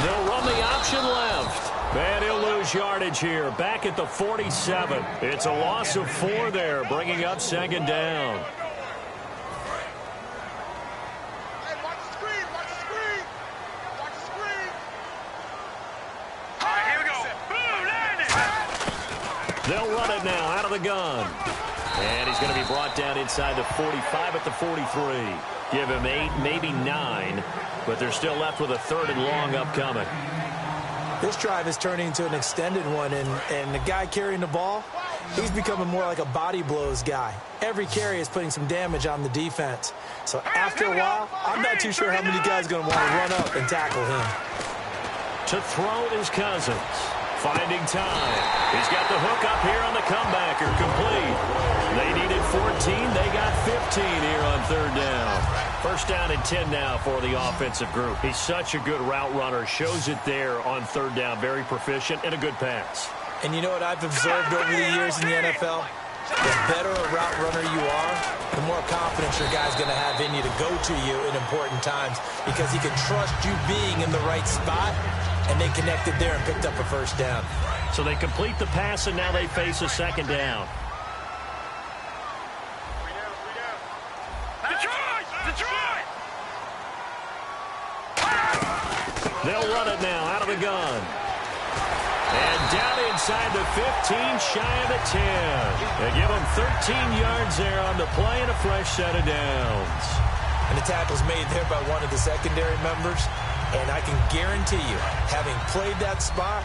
D: They'll run the option left. And he'll lose yardage here. Back at the 47. It's a loss of 4 there, bringing up second down. They'll run it now out of the gun. And he's going to be brought down inside the 45 at the 43. Give him 8, maybe 9, but they're still left with a 3rd and long upcoming.
E: This drive is turning into an extended one, and the guy carrying the ball, he's becoming more like a body blows guy. Every carry is putting some damage on the defense. So after a while, I'm not too sure how many guys are going to want to run up and tackle him.
D: To throw is Cousins. Finding time. He's got the hook up here on the comebacker. Complete. They needed 14. They got 15 here on 3rd down. First down and 10 now for the offensive group. He's such a good route runner. Shows it there on 3rd down. Very proficient and a good pass.
E: And you know what I've observed over the years in the NFL? The better a route runner you are, the more confidence your guy's going to have in you to go to you in important times because he can trust you being in the right spot. And they connected there and picked up a first down.
D: So they complete the pass, and now they face a second down.
A: Detroit! Detroit!
D: They'll run it now out of the gun. And down inside the 15, shy of the 10. They give them 13 yards there on the play and a fresh set of downs.
E: And the tackle's made there by one of the secondary members. And I can guarantee you, having played that spot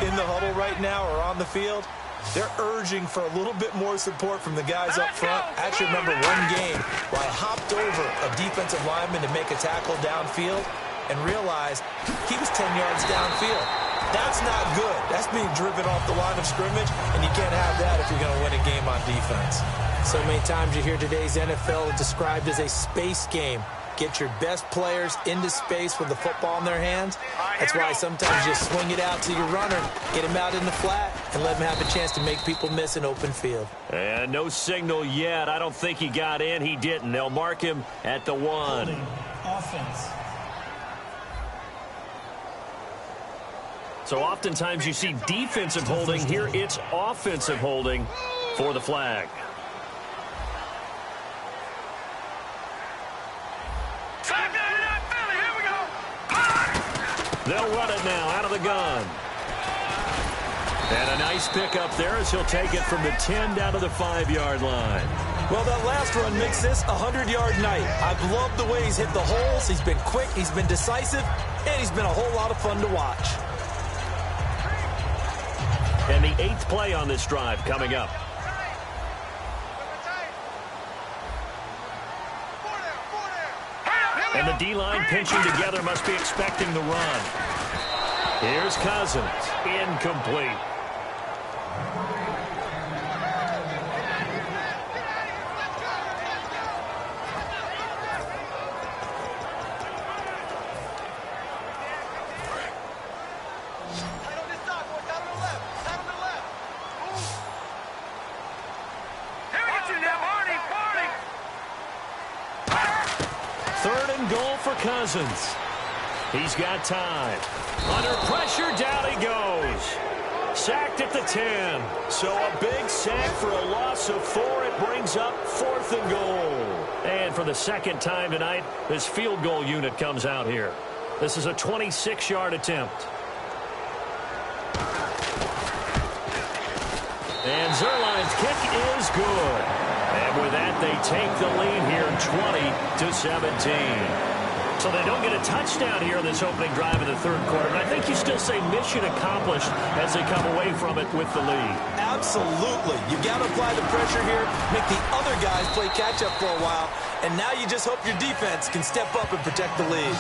E: in the huddle right now or on the field, they're urging for a little bit more support from the guys up front. I actually remember one game where I hopped over a defensive lineman to make a tackle downfield and realized he was 10 yards downfield. That's not good. That's being driven off the line of scrimmage, and you can't have that if you're going to win a game on defense. So many times you hear today's NFL described as a space game. Get your best players into space with the football in their hands. That's why sometimes you swing it out to your runner, get him out in the flat, and let him have a chance to make people miss an open field.
D: And no signal yet. I don't think he got in. He didn't. They'll mark him at the 1.
F: Holding offense.
D: So oftentimes you see defensive holding. Here it's offensive holding for the flag. They'll run it now out of the gun. And a nice pickup there as he'll take it from the 10 down to the 5-yard line.
E: Well, that last run makes this a 100-yard night. I've loved the way he's hit the holes. He's been quick, he's been decisive, and he's been a whole lot of fun to watch.
D: And the 8th play on this drive coming up. And the D-line pinching together, must be expecting the run. Here's Cousins. Incomplete. Cousins. He's got time. Under pressure, down he goes. Sacked at the 10. So a big sack for a loss of 4. It brings up 4th and goal. And for the second time tonight, this field goal unit comes out here. This is a 26-yard attempt. And Zerline's kick is good. And with that, they take the lead here 20-17. So they don't get a touchdown here in this opening drive in the third quarter. But I think you still say mission accomplished as they come away from it with the lead.
E: Absolutely. You got to apply the pressure here, make the other guys play catch-up for a while, and now you just hope your defense can step up and protect the lead.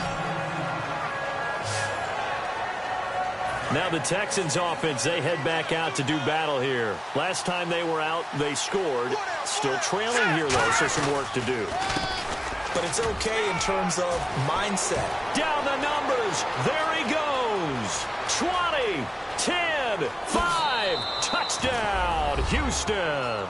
D: Now the Texans offense, they head back out to do battle here. Last time they were out, they scored. Still trailing here, though, so some work to do.
E: But it's okay in terms of mindset.
D: Down the numbers. There he goes. 20, 10, 5. Touchdown, Houston.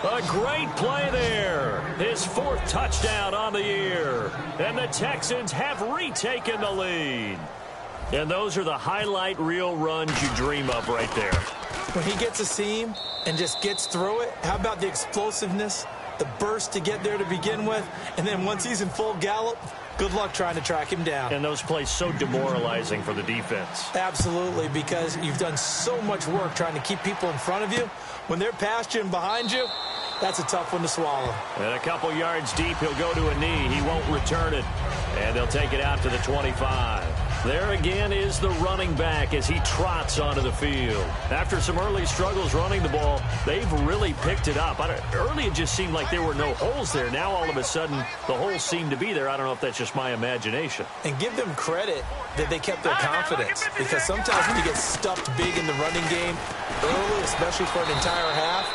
D: A great play there. His 4th touchdown on the year. And the Texans have retaken the lead. And those are the highlight reel runs you dream of right there.
E: When he gets a seam and just gets through it, how about the explosiveness? The burst to get there to begin with, and then once he's in full gallop, good luck trying to track him down.
D: And those plays so demoralizing for the defense.
E: Absolutely, because you've done so much work trying to keep people in front of you. When they're past you and behind you, that's a tough one to swallow.
D: And a couple yards deep, he'll go to a knee. He won't return it. And they'll take it out to the 25. There again is the running back as he trots onto the field. After some early struggles running the ball, they've really picked it up. Early it just seemed like there were no holes there. Now all of a sudden the holes seem to be there. I don't know if that's just my imagination.
E: And give them credit that they kept their confidence. Because sometimes when you get stuffed big in the running game early, especially for an entire half,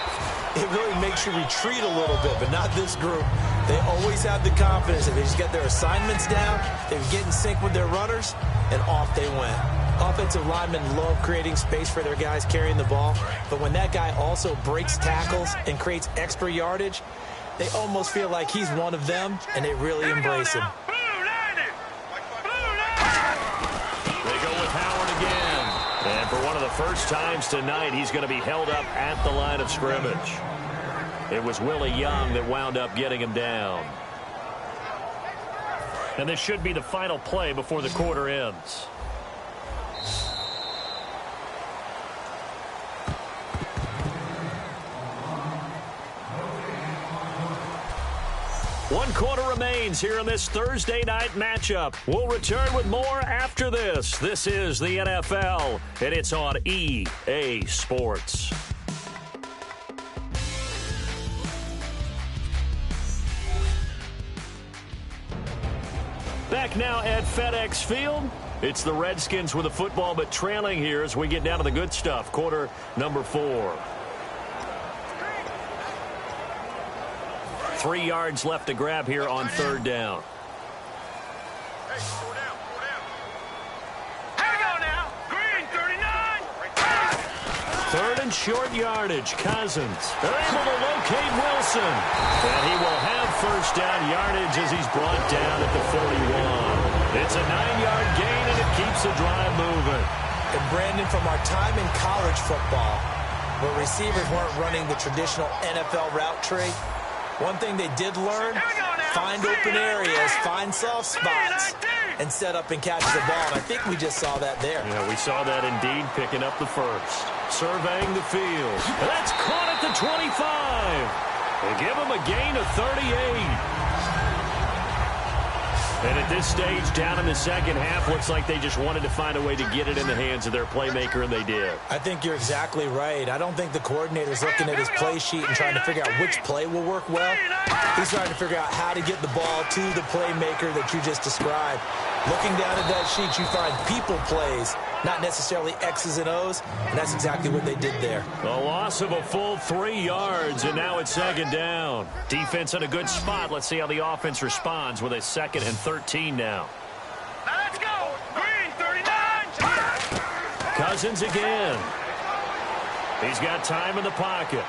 E: it really makes you retreat a little bit, but not this group. They always have the confidence that they just get their assignments down, they get in sync with their runners, and off they went. Offensive linemen love creating space for their guys carrying the ball, but when that guy also breaks tackles and creates extra yardage, they almost feel like he's one of them, and they really embrace him.
D: They go with Howard again. And for one of the first times tonight, he's going to be held up at the line of scrimmage. It was Willie Young that wound up getting him down. And this should be the final play before the quarter ends. One quarter remains here in this Thursday night matchup. We'll return with more after this. This is the NFL, and it's on EA Sports. Back now at FedEx Field. It's the Redskins with the football, but trailing here as we get down to the good stuff. Quarter number 4. 3 yards left to grab here on third down.
A: Hey, 4 down, 4 down. Here we go now. Green, 39.
D: Third and short yardage. Cousins. They're able to locate Wilson. And he will have first down yardage as he's brought down at the 41. It's a 9-yard gain, and it keeps the drive moving.
E: And Brandon, from our time in college football, where receivers weren't running the traditional NFL route tree, one thing they did learn, find open areas, find soft spots, and set up and catch the ball. And I think we just saw that there.
D: Yeah, we saw that indeed, picking up the first. Surveying the field. And that's caught at the 25. They give him a gain of 38. And at this stage, down in the second half, looks like they just wanted to find a way to get it in the hands of their playmaker, and they did.
E: I think you're exactly right. I don't think the coordinator's looking at his play sheet and trying to figure out which play will work well. He's trying to figure out how to get the ball to the playmaker that you just described. Looking down at that sheet, you find people plays, not necessarily X's and O's, and that's exactly what they did there.
D: A loss of a full 3 yards, and now it's second down. Defense in a good spot. Let's see how the offense responds with a 2nd and 13 now.
A: Now let's go. Green, 39.
D: Cousins again. He's got time in the pocket.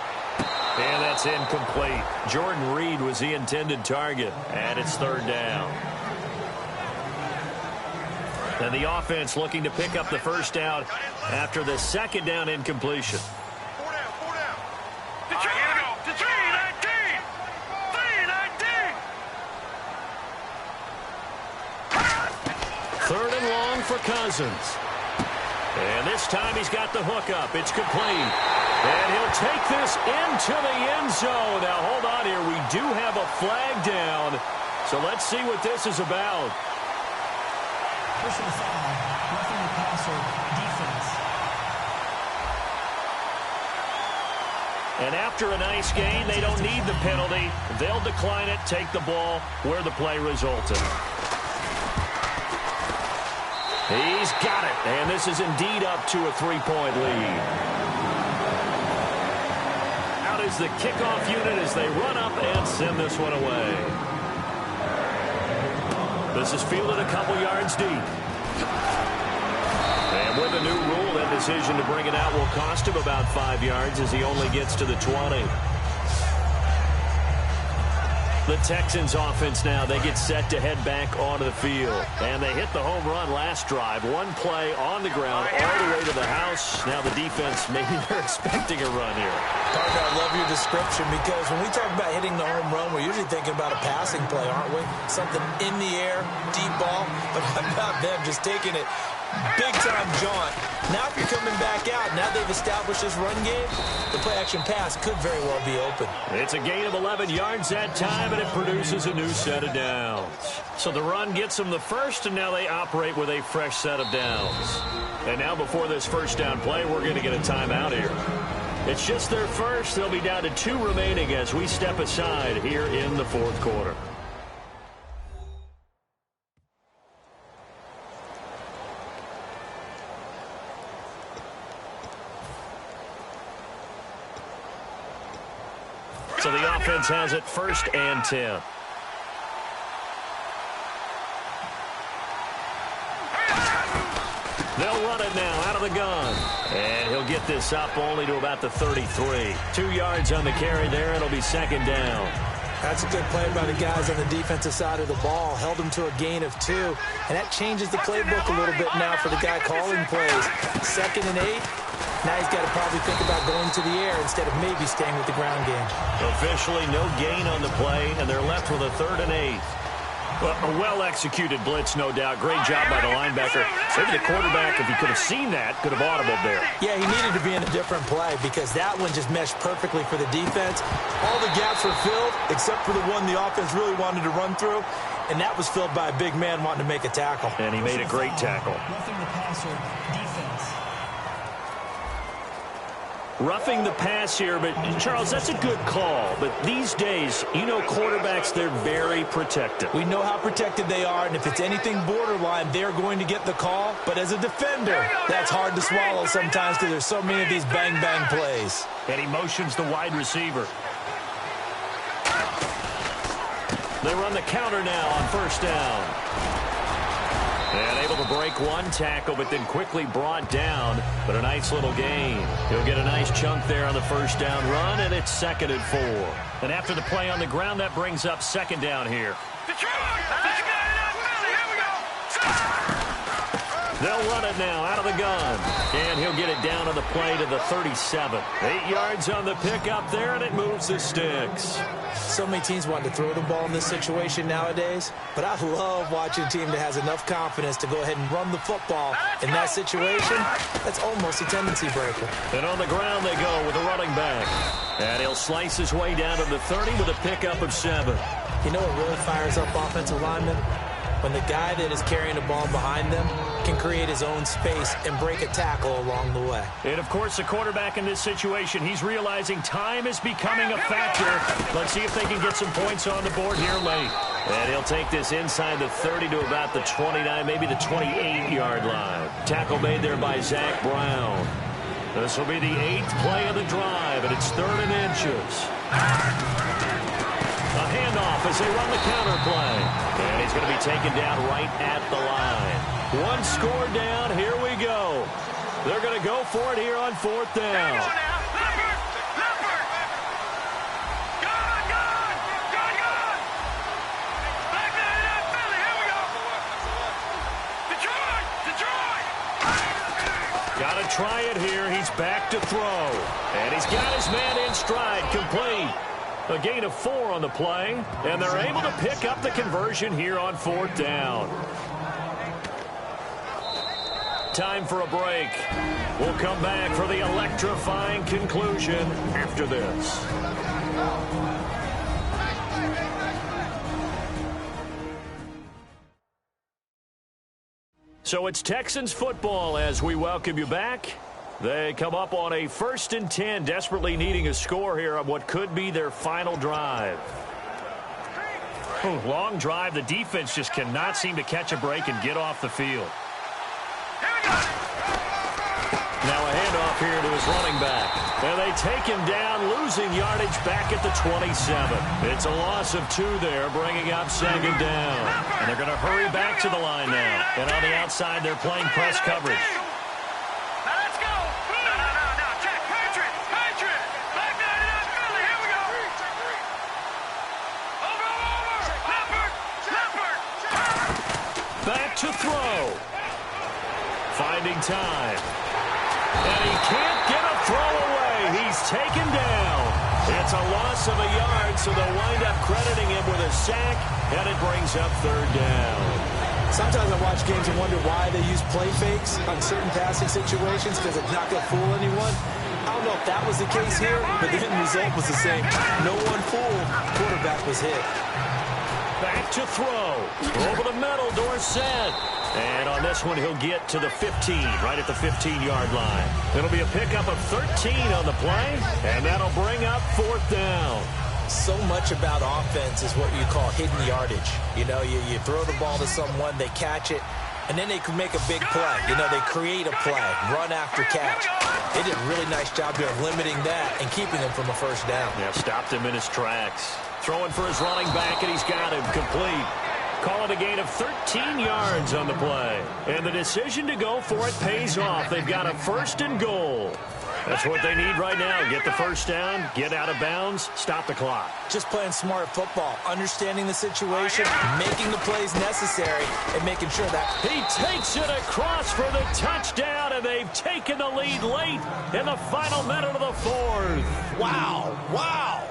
D: And that's incomplete. Jordan Reed was the intended target, and it's third down. And the offense looking to pick up the first down after the second down incompletion.
A: 4 down, 4 down. Here we go. 3-19. 3-19.
D: Third and long for Cousins. And this time he's got the hook up. It's complete. And he'll take this into the end zone. Now, hold on here. We do have a flag down. So let's see what this is about.
F: Personal foul, roughing the passer, defense.
D: And after a nice gain, they don't need the penalty. They'll decline it, take the ball where the play resulted. He's got it. And this is indeed up to a 3-point lead. Out is the kickoff unit as they run up and send this one away. This is fielded a couple yards deep. And with a new rule, that decision to bring it out will cost him about 5 yards as he only gets to the 20. The Texans offense now, they get set to head back onto the field. And they hit the home run last drive. One play on the ground all the way to the house. Now the defense, maybe they're expecting a run here.
E: Parker, I love your description because when we talk about hitting the home run, we're usually thinking about a passing play, aren't we? Something in the air, deep ball. But how about them just taking it big-time jaunt? Now if you're coming back out, now they've established this run game, the play-action pass could very well be open.
D: It's a gain of 11 yards that time, and it produces a new set of downs. So the run gets them the first, and now they operate with a fresh set of downs. And now before this first down play, we're going to get a timeout here. It's just their first. They'll be down to 2 remaining as we step aside here in the fourth quarter. So the offense has it 1st and 10. They'll run it now out of the gun. And he'll get this up only to about the 33. 2 yards on the carry there. It'll be 2nd down.
E: That's a good play by the guys on the defensive side of the ball. Held them to a gain of 2. And that changes the playbook a little bit now for the guy calling plays. 2nd and 8. Now he's got to probably think about going to the air instead of maybe staying with the ground game.
D: Officially no gain on the play, and they're left with a 3rd and 8. Well, a well-executed blitz, no doubt. Great job by the linebacker. Maybe the quarterback, if he could have seen that, could have audibled there.
E: Yeah, he needed to be in a different play because that one just meshed perfectly for the defense. All the gaps were filled except for the one the offense really wanted to run through, and that was filled by a big man wanting to make a tackle.
D: And he made a great tackle.
F: Roughing the passer, defense.
D: Roughing the pass here, but Charles, that's a good call. But these days, you know quarterbacks, they're very protected.
E: We know how protected they are, and if it's anything borderline, they're going to get the call. But as a defender, that's hard to swallow sometimes because there's so many of these bang-bang plays.
D: And he motions the wide receiver. They run the counter now on 1st down. And able to break one tackle, but then quickly brought down. But a nice little gain. He'll get a nice chunk there on the 1st down run, and it's 2nd and 4. And after the play on the ground, that brings up 2nd down here. They'll run it now out of the gun. And he'll get it down on the play to the 37. 8 yards on the pickup there, and it moves the sticks.
E: So many teams want to throw the ball in this situation nowadays, but I love watching a team that has enough confidence to go ahead and run the football. In that situation, that's almost a tendency breaker.
D: And on the ground they go with a running back. And he'll slice his way down to the 30 with a pickup of 7.
E: You know what really fires up offensive linemen? When the guy that is carrying the ball behind them can create his own space and break a tackle along the way.
D: And, of course, the quarterback in this situation, he's realizing time is becoming a factor. Let's see if they can get some points on the board here late. And he'll take this inside the 30 to about the 29, maybe the 28-yard line. Tackle made there by Zach Brown. This will be the 8th play of the drive, and it's 3rd and inches. A handoff as they run the counter play. And he's going to be taken down right at the line. One score down. Here we go. They're going to go for it here on 4th down. Got to try it here. He's back to throw. And he's got his man in stride, complete. A gain of 4 on the play, and they're able to pick up the conversion here on 4th down. time for a break. We'll come back for the electrifying conclusion after this. So it's Texans football as we welcome you back. They come up on a 1st and 10, desperately needing a score here on what could be their final drive. Long drive. The defense just cannot seem to catch a break and get off the field. Now a handoff here to his running back. And they take him down, losing yardage back at the 27. It's a loss of 2 there, bringing up 2nd down. And they're going to hurry back to the line now. And on the outside, they're playing press coverage.
A: Now let's go. No. Check. Patriot. Back 99 Philly. Here we go. Over. Leopard.
D: Back to throw. Finding time. And he can't get a throw away. He's taken down. It's a loss of a yard, so they'll wind up crediting him with a sack, and it brings up 3rd down.
E: Sometimes I watch games and wonder why they use play fakes on certain passing situations because it's not going to fool anyone. I don't know if that was the case here, but the end result was the same. No one fooled. Quarterback was hit.
D: Back to throw. Over the middle, Dorsett. And on this one, he'll get to the 15, right at the 15-yard line. It'll be a pickup of 13 on the play, and that'll bring up 4th down.
E: So much about offense is what you call hidden yardage. You know, you throw the ball to someone, they catch it, and then they can make a big play. You know, they create a play, run after catch. They did a really nice job there of limiting that and keeping him from a 1st down.
D: Yeah, stopped him in his tracks. Throwing for his running back, and he's got him complete. Call it a gain of 13 yards on the play. And the decision to go for it pays off. They've got a 1st and goal. That's what they need right now. Get the 1st down, get out of bounds, stop the clock.
E: Just playing smart football, understanding the situation, making the plays necessary, and making sure that
D: he takes it across for the touchdown, and they've taken the lead late in the final minute of the 4th.
E: Wow.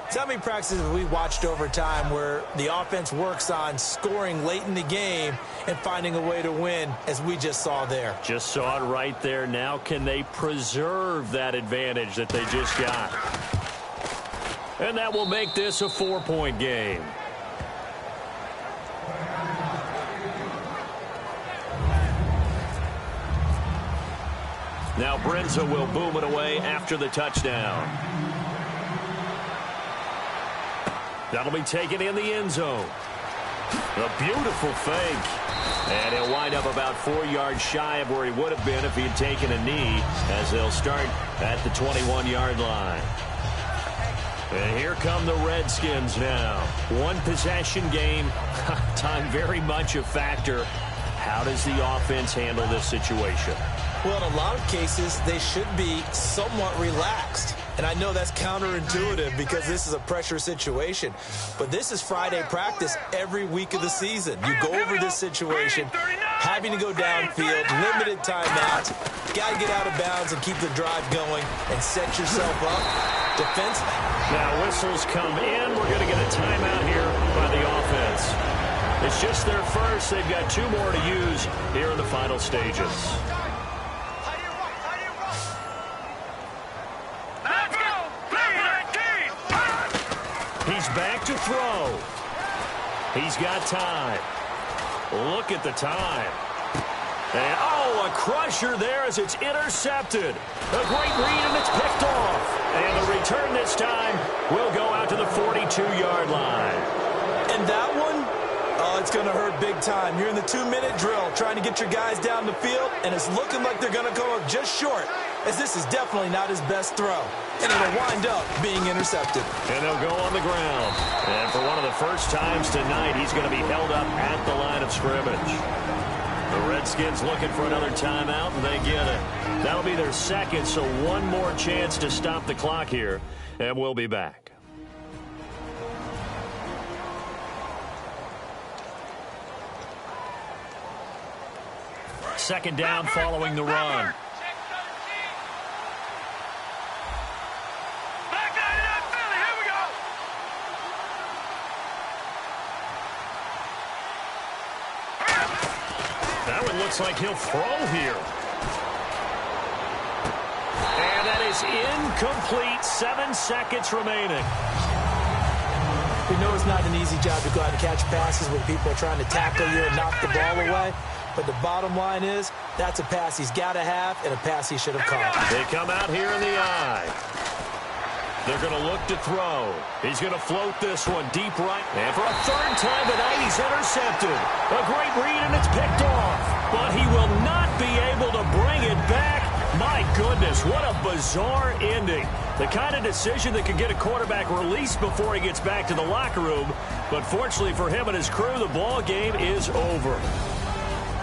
E: Tell me practices we watched over time where the offense works on scoring late in the game and finding a way to win, as we just saw there.
D: Just saw it right there. Now can they preserve that advantage that they just got? And that will make this a 4-point game. Now Brenza will boom it away after the touchdown. That'll be taken in the end zone. A beautiful fake. And he'll wind up about 4 yards shy of where he would have been if he had taken a knee, as they'll start at the 21-yard line. And here come the Redskins now. 1 possession game. Time very much a factor. How does the offense handle this situation?
E: Well, in a lot of cases, they should be somewhat relaxed. And I know that's counterintuitive because this is a pressure situation. But this is Friday practice every week of the season. You go over this situation, having to go downfield, limited timeouts. Got to get out of bounds and keep the drive going and set yourself up defensively.
D: Now whistles come in. We're going to get a timeout here by the offense. It's just their first. They've got 2 more to use here in the final stages. He's back to throw. He's got time. Look at the time. And, a crusher there as it's intercepted. A great read, and it's picked off. And the return this time will go out to the 42-yard line.
E: And that one, it's going to hurt big time. You're in the 2-minute drill trying to get your guys down the field, and it's looking like they're going to come up just short, as this is definitely not his best throw. And it'll wind up being intercepted.
D: And they'll go on the ground. And for one of the first times tonight, he's going to be held up at the line of scrimmage. The Redskins looking for another timeout, and they get it. That'll be their second, so 1 more chance to stop the clock here, and we'll be back. Second down following the run. That one looks like he'll throw here. And that is incomplete. 7 seconds remaining.
E: We know it's not an easy job to go out and catch passes when people are trying to tackle you and knock the ball away. But the bottom line is, that's a pass he's got to have and a pass he should have caught.
D: They come out here in the eye. They're going to look to throw. He's going to float this one deep right. And for a third time tonight, he's intercepted. A great read, and it's picked off. But he will not be able to bring it back. My goodness, what a bizarre ending. The kind of decision that could get a quarterback released before he gets back to the locker room. But fortunately for him and his crew, the ball game is over.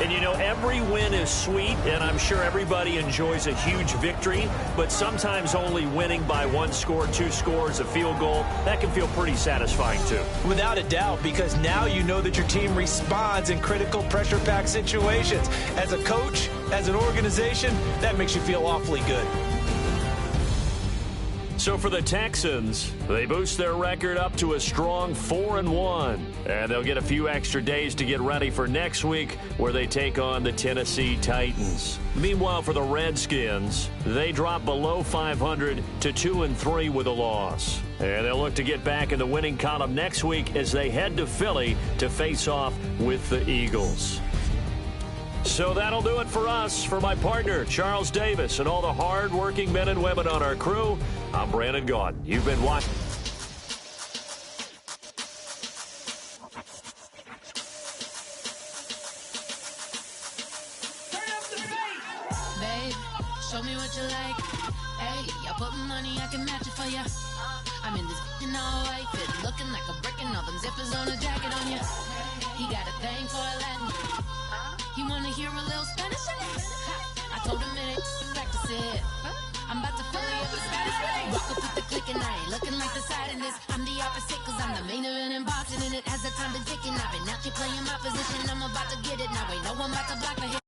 D: And, you know, every win is sweet, and I'm sure everybody enjoys a huge victory, but sometimes only winning by 1 score, 2 scores, a field goal, that can feel pretty satisfying too.
E: Without a doubt, because now you know that your team responds in critical pressure-packed situations. As a coach, as an organization, that makes you feel awfully good.
D: So for the Texans, they boost their record up to a strong 4-1. And they'll get a few extra days to get ready for next week, where they take on the Tennessee Titans. Meanwhile, for the Redskins, they drop below 500 to 2-3 with a loss. And they'll look to get back in the winning column next week as they head to Philly to face off with the Eagles. So that'll do it for us. For my partner, Charles Davis, and all the hard-working men and women on our crew, I'm Brandon Gaudin. You've been watching.
B: Babe, show me what you like. Hey, I put money, I can match it for ya. I'm in this in all white fit, looking like a brick and all them zippers on a jacket on ya. He got a thing for a Latin. He wanna hear a little Spanish in it? I told him it ain't practice it. I'm about to fill you up with Spanish. Walk up with the click and I ain't looking like the side in this. I'm the opposite cause I'm the main event in boxing, and it has the time been ticking. I've been out here playing my position. I'm about to get it now. Ain't no one about to block the hit.